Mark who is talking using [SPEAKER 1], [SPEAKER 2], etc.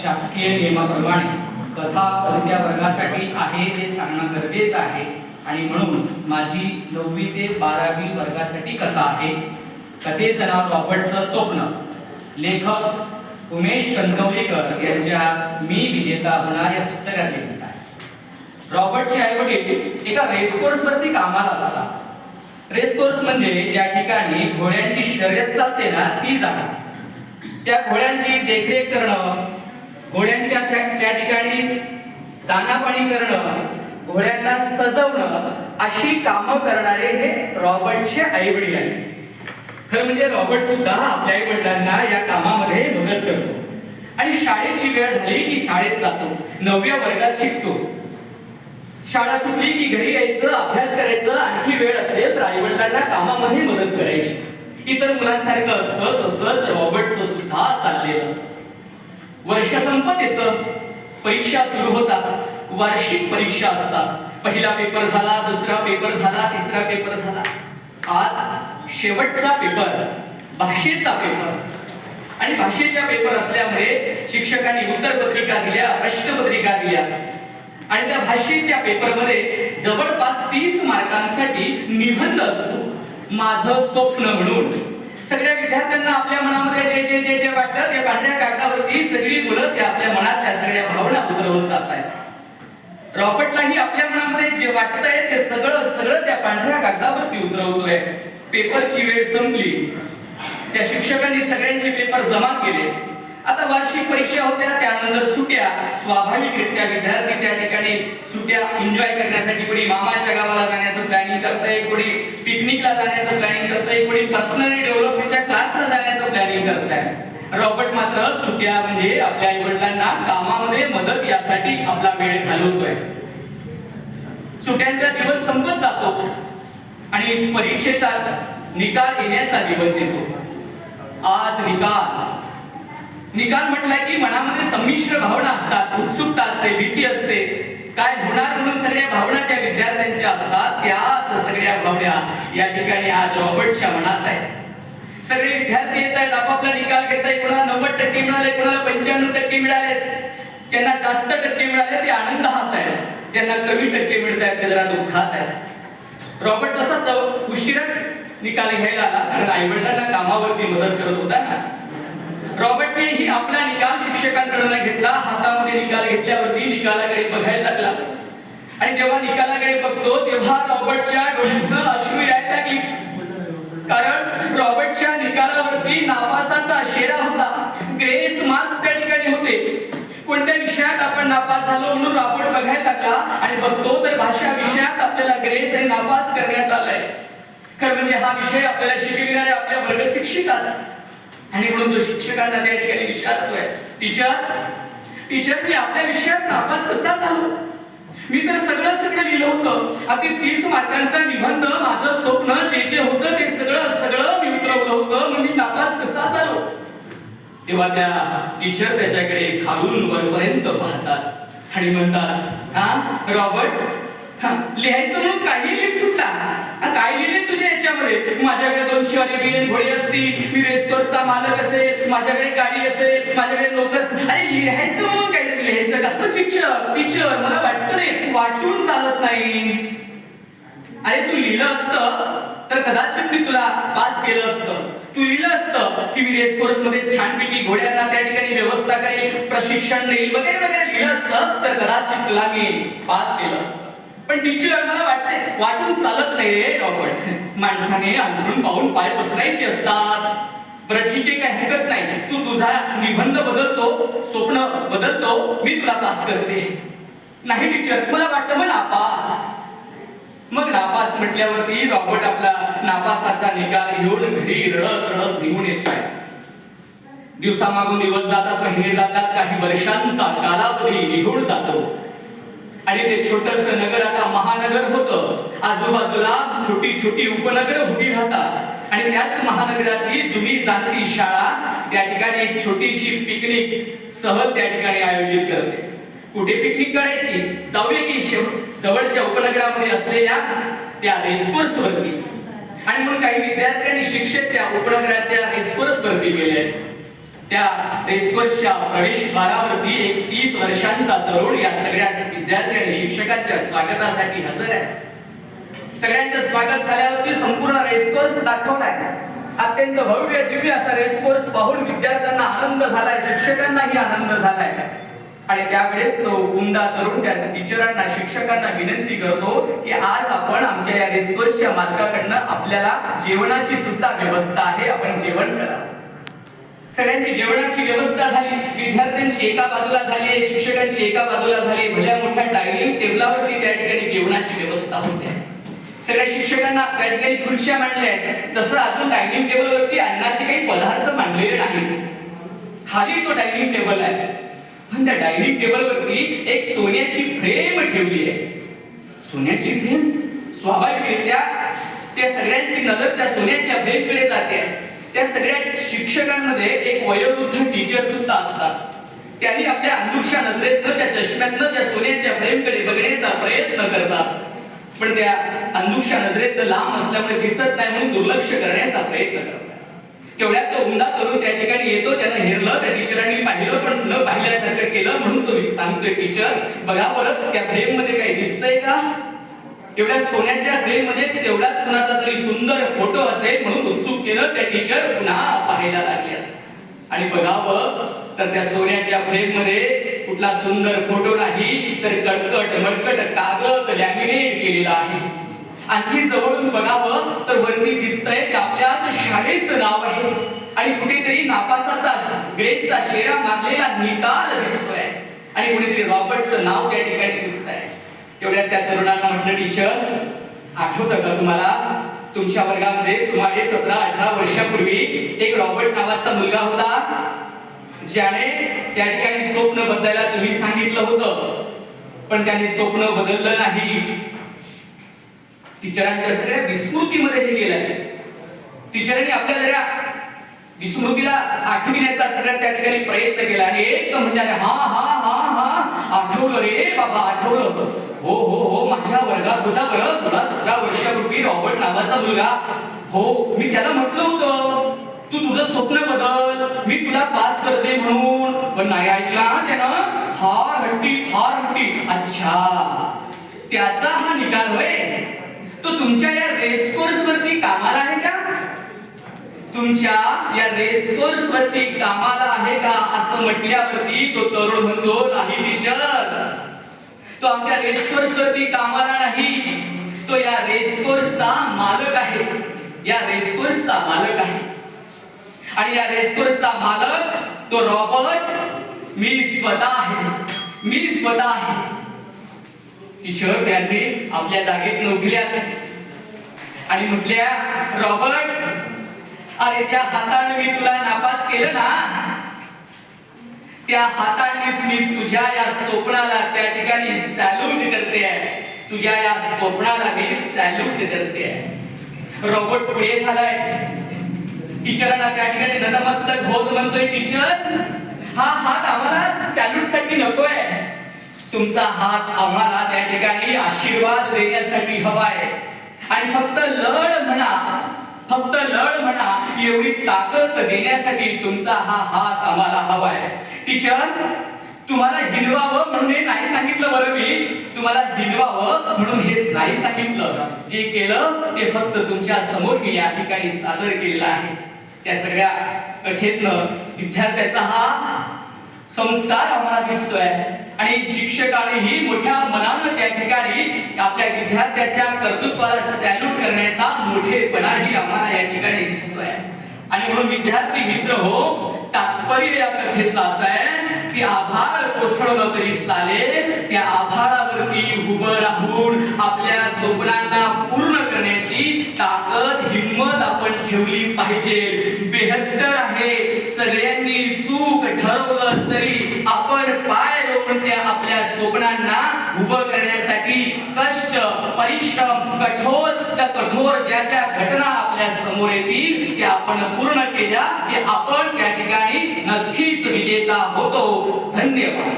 [SPEAKER 1] शासकीय नियमाप्रमाणे कथा कोणत्या वर्गासाठी आहे हे सांगणं गरजेचं आहे आणि म्हणून माझी 9वी ते 12वी वर्गासाठी कथा आहे. कथेचं नाव रॉबर्टचं स्वप्न. लेखक उमेश कणकवलीकर यांच्या मी विजेता होणार या पुस्तकातली कथा आहे. रॉबर्टचे आईवडील एका रेसकोर्सवरती कामाला असतात. रेसकोर्स म्हणजे ज्या ठिकाणी घोड्यांची शर्यत चालते ना ती जागा. त्या घोड्यांची देखरेख करणं, घोड्यांच्या त्या ठिकाणी दाणापाणी करणं, घोड्यांना सजवणं अशी कामं करणारे हे रॉबर्टचे आईवडील आहेत. खरं म्हणजे रॉबर्ट सुद्धा आपल्या आईवडिलांना या कामामध्ये मदत करतो आणि शाळेची वेळ झाली की शाळेत जातो. 9व्या वर्गात शिकतो. शाळा सुटली की घरी यायचं, अभ्यास करायचं, आणखी वेळ असेल तर आईवडिलांना कामामध्ये मदत करायची. इतर मुलांसारखं असतं तसंच रॉबर्टचं सुद्धा चाललेलं असतं. वर्ष संपत येतं, परीक्षा सुरू होतात. वार्षिक परीक्षा असतात. पहिला पेपर झाला, दुसरा पेपर झाला, तिसरा पेपर झाला. आज शेवटचा पेपर, भाषेचा पेपर. आणि भाषेचा पेपर असल्यामुळे शिक्षकांनी उत्तरपत्रिका दिल्या, प्रश्नपत्रिका दिल्या आणि त्या भाषेच्या पेपरमध्ये जवळपास 30 मार्कांसाठी निबंध असतो. माझं स्वप्न म्हणून सगळ्या विद्यार्थ्यांना आपल्या मनामध्ये जे जे वाटतं ते पांढऱ्या कागदावरती सगळी मुलं त्या आपल्या मनात त्या सगळ्या भावना उतरवत जात आहेत. रॉबर्टलाही आपल्या मनामध्ये जे वाटतंय ते सगळं त्या पांढऱ्या कागदावरती उतरवतोय. पेपरची वेळ संपली. त्या शिक्षकांनी सगळ्यांचे पेपर जमा केले. आता वार्षिक परीक्षा होत्या, त्यानंतर सुट्या. स्वाभाविकरित्या विद्यार्थी त्या ठिकाणी सुट्या एन्जॉय करण्यासाठी कोणी मामाच्या गावाला जाण्याचं प्लॅनिंग करतंय, कोणी पिकनिकला जाण्याचं प्लॅनिंग करतंय, कोणी पर्सनली डेव्हलपमेंटच्या क्लासला जाण्याचं प्लॅनिंग करतंय. रॉबर्ट मात्र सुट्या म्हणजे आपल्या आईवडिलांना कामामध्ये मदत यासाठी आपला वेळ घालवतोय. सुट्यांचा दिवस संपत जातो आणि परीक्षेचा निकाल येण्याचा दिवस येतो. आज निकाल म्हटलाय की मनामध्ये संमिश्र भावना असतात. उत्सुकता असते, भीती असते. काय होणार म्हणून सगळ्या भावना ज्या विद्यार्थ्यांच्या असतात त्याच सगळ्या भावना या ठिकाणी आज रॉबर्टच्या मनात आहेत. सगळे विद्यार्थी येत आहेत, आपापला निकाल घेत आहेत. कोणाला 90% मिळाले, कोणाला 95% मिळाले. ज्यांना जास्त टक्के मिळाले ते आनंदात आहेत, ज्यांना कमी टक्के मिळत आहेत ते जरा दुःखात आहेत. रॉबर्ट तसा उशिराच निकाल घ्यायला आला कारण आईवडिलांना कामावरती मदत करत होता ना. रॉबर्टने ही आपला निकाल शिक्षकांकडून घेतला. हातामध्ये निकाल घेतल्यावरती निकालाकडे बघायला लागला आणि जेव्हा निकालाकडे बघतो तेव्हा रॉबर्टच्या डोळ्यातून अश्रू यायला लागली. कारण रॉबर्टच्या निकालावरती नापासाचा शेरा होता. ग्रेस मार्क्स त्या ठिकाणी होते. कोणत्या विषयात आपण नापास झालो म्हणून रॉबर्ट बघायला लागला आणि बघतो तर भाषा विषयात आपल्याला ग्रेस हे नापास करण्यात आलंय. खरं म्हणजे हा विषय आपल्याला शिकविणारे आपल्या वर्ग शिक्षिकाच. आणि म्हणून तो शिक्षकांना त्या ठिकाणी विचारतोय, टीचर मी आपल्या विषयात नापास कसा झालो? मी तर सगळं लिहिलं होतं. अगदी 30 मार्कांचा निबंध, माझं स्वप्न जे होतं ते सगळं मी उतरवलं होतं, मग मी नापास कसा झालो? तेव्हा त्या टीचर त्याच्याकडे खालून वरपर्यंत पाहतात आणि म्हणतात, हा रॉबर्ट, लिहायचं म्हणून काही लीट सुटला. काय लिहिले तुझ्या याच्यामध्ये? माझ्याकडे 200 वाले बिलियन घोडे असतील, मी रेसकोर्सचा मालक असेल, माझ्याकडे गाडी असेल, माझ्याकडे नोकर असेल. अरे लिहायचं म्हणून काहीतरी लिहायचं का? टीचर मला वाटतं रे वाटून चालत नाही. अरे तू लिहिलं असतं तर कदाचित मी तुला पास केलं असतं. तू लिहिलं असतं की मी रेसकोर्स मध्ये छानपैकी घोड्यांना त्या ठिकाणी व्यवस्था करेल, प्रशिक्षण देईल वगैरे वगैरे लिहिलं असतं तर कदाचित तुला मी पास केलं असतं. पण टीचर मला वाटते वाटून चालत नाही रे रॉबर्ट. माणसाने अंथरून पाहून पाय पसरायचे असतात. बरं ठीक आहे, काही हरकत नाही. तू तुझा निबंध बदलतो, स्वप्न बदलतो, मी तुला पास करते. नाही टीचर, मला वाटतं मग नापास. मग नापास म्हटल्यावरती रॉबर्ट आपला नापासाचा निकाल घेऊन घरी रडत निघून येत आहे. दिवसामागून दिवस जातात, महिने जातात, काही वर्षांचा कालावधी निघून जातो आणि ते छोटस नगर आता महानगर होतं. आजूबाजूला छोटी उपनगर उभी राहतात आणि त्याच महानगरातली जुनी जाणती शाळा त्या ठिकाणी एक छोटीशी पिकनिक सहल त्या ठिकाणी आयोजित करते. कुठे पिकनिक करायची? जाऊया की जवळच्या उपनगरामध्ये असलेल्या त्या रेसकोर्स वरती. आणि म्हणून काही विद्यार्थ्यांनी शिक्षक त्या उपनगराच्या रेसकोर्स वरती गेले. त्या रेसकोर्सच्या प्रवेशद्वारावरती एक 30 वर्षांचा तरुण या सगळ्या विद्यार्थी आणि शिक्षकांच्या स्वागतासाठी हजर आहे. सगळ्यांचं स्वागत झाल्यावरती संपूर्ण रेसकोर्स दाखवलाय. अत्यंत भव्य दिव्य असा रेसकोर्स पाहून विद्यार्थ्यांना आनंद झालाय, शिक्षकांनाही आनंद झालाय. आणि त्यावेळेस तो उमदा तरुण त्या टीचरांना, शिक्षकांना विनंती करतो की आज आपण आमच्या या रेसकोर्सच्या मालकाकडनं आपल्याला जेवणाची सुद्धा व्यवस्था आहे, आपण जेवण करा. सगळ्यांची जेवणाची व्यवस्था झाली. विद्यार्थ्यांची एका बाजूला झाली आहे, शिक्षकांची एका बाजूला झाली. भल्या मोठ्या डायनिंग टेबलावरती त्या ठिकाणी जेवणाची व्यवस्था होते. सगळ्या शिक्षकांना त्या ठिकाणी खुर्च्या मांडल्या आहेत. तसं अजून डायनिंग टेबलवरती अन्नाचे काही पदार्थ मांडलेले नाही. खाली तो डायनिंग टेबल आहे, पण त्या डायनिंग टेबलवरती एक सोन्याची फ्रेम ठेवली आहे. सोन्याची फ्रेम, स्वाभाविकरित्या त्या सगळ्यांची नजर त्या सोन्याच्या फ्रेमकडे जाते. त्या सगळ्या शिक्षकांमध्ये एक वयोवृद्ध टीचर सुद्धा असतात. त्याही आपल्या अंधुकशा नजरेतनं, त्या चष्म्यातनं त्या सोन्याच्या फ्रेमकडे बघण्याचा प्रयत्न करतात. पण त्या अंधुकशा नजरेतनं लांब असल्यामुळे दिसत नाही म्हणून दुर्लक्ष करण्याचा प्रयत्न करतात. तेवढ्यात तो उमदा तरुण त्या ठिकाणी येतो. त्यानं हेरलं, त्या टीचरांनी पाहिलं, पण न पाहिल्यासारखं केलं. म्हणून तो सांगतोय, टीचर बघा परत त्या फ्रेम मध्ये काही दिसतंय का? एवढ्या सोन्याच्या फ्रेम मध्ये तेवढाच कुणाचा तरी सुंदर फोटो असेल म्हणून उत्सुक केलं. त्या टीचर पुन्हा पाहायला लागल्या आणि बघावं तर त्या सोन्याच्या फ्रेम मध्ये कुठला सुंदर फोटो नाही, तर कडकट मडकट कागद लॅमिनेट केलेला आहे. आणखी जवळून बघावं तर वरती दिसतंय ते आपल्याच शाळेचं नाव आहे आणि कुठेतरी नापासाचा, ग्रेसचा शेरा मारलेला निकाल दिसतोय आणि कुठेतरी रॉबर्टचं नाव त्या ठिकाणी दिसतंय. तेवढ्या त्या तरुणाला म्हटलं, टीचर आठवतं का तुम्हाला, तुमच्या वर्गामध्ये सुमारे 17-18 वर्षापूर्वी एक रॉबर्ट नावाचा मुलगा होता, ज्याने त्या ठिकाणी स्वप्न बदलायला तुम्ही सांगितलं होतं, पण त्याने स्वप्न बदललं नाही. टीचरांच्या सगळ्या विस्मृतीमध्ये हे गेलंय. टीचरांनी आपल्या जरा विस्मृतीला आठवण्याचा सगळ्या त्या ठिकाणी प्रयत्न केला आणि एक म्हणणारे, हा हा हा हा आठवलं रे बाबा, आठवलं. हो हो हो, माझ्या वर्गात होता बरं 16-17 वर्षापूर्वी रॉबर्ट नावाचा मुलगा. हो, मी त्याला म्हटलं होतं तू तुझं स्वप्न बदल, मी तुला पास करते म्हणून, पण नाही ऐकला त्यानं. फार हट्टी. अच्छा, त्याचा हा निकाल होय. तो तुमच्या या रेसकोर्स वरती कामाला आहे का? तुमच्या या रेसकोर्स वरती कामाला आहे का असं म्हटल्यावरती तो तरुण म्हणतो, नाही टीचर, तो आमच्या रेसकोर्स वरती कामाला नाही, तो या रेसकोर्सचा मालक आहे. या रेसकोर्सचा मालक आहे आणि या रेसकोर्सचा मालक तो रॉबर्ट मी स्वतः आहे. टीचर त्यांनी आपल्या जागेत उठल्या आणि म्हटल्या, रॉबर्ट, अरे ज्या हाताने मी तुला नापास केलं ना, त्या हातानेच मी तुझ्या या स्वप्नाला त्या ठिकाणी सॅल्यूट करते आहे. तुझ्या या स्वप्नाला मी सॅल्यूट करते आहे. रॉबर्ट पुढे झालाय. टीचरांना त्या ठिकाणी नतमस्तक होत म्हणतोय, टीचर, हा हात आम्हाला सॅल्यूट साठी नकोय. तुमचा हात आम्हाला त्या ठिकाणी आशीर्वाद देण्यासाठी हवाय. आणि फक्त लढ म्हणा एवढी ताकद देण्यासाठी तुमचा हा हात आम्हाला हवाय. टीचर, तुम्हाला हिनवावं म्हणून हे नाही सांगितलं बरं, मी तुम्हाला हिनवावं म्हणून हेच नाही सांगितलं. जे केलं ते फक्त तुमच्या समोर मी या ठिकाणी सादर केलेलं आहे. त्या सगळ्या कथेतनं विद्यार्थ्याचा हा संस्कार आम्हाला दिसतोय आणि शिक्षकानेही मोठ्या मनानं त्या ठिकाणी आपल्या विद्यार्थ्याच्या कर्तृत्वाला सॅल्यूट करण्याचा मोठेपणाही आम्हाला या ठिकाणी दिसतोय. आणि म्हणून विद्यार्थी मित्र हो, तात्पर्य या कथेचं असं आहे की आभाळ कोसळलं तरी चालेल, त्या आभाळावरती उभं राहून आपल्या स्वप्नांना पूर्ण करण्याची ताकद, हिम्मत आपण ठेवली पाहिजे. बेहत्तर आहे, सगळ्यांनी चूक ठरवलं तरी आपण पाय रोवून त्या आपल्या स्वप्नांना उभं करण्यासाठी कष्ट, परिश्रम, कठोर ज्या घटना आपल्या समोर येतील त्या आपण पूर्ण केल्या की आपण त्या ठिकाणी नक्कीच विजेता होतो. धन्यवाद.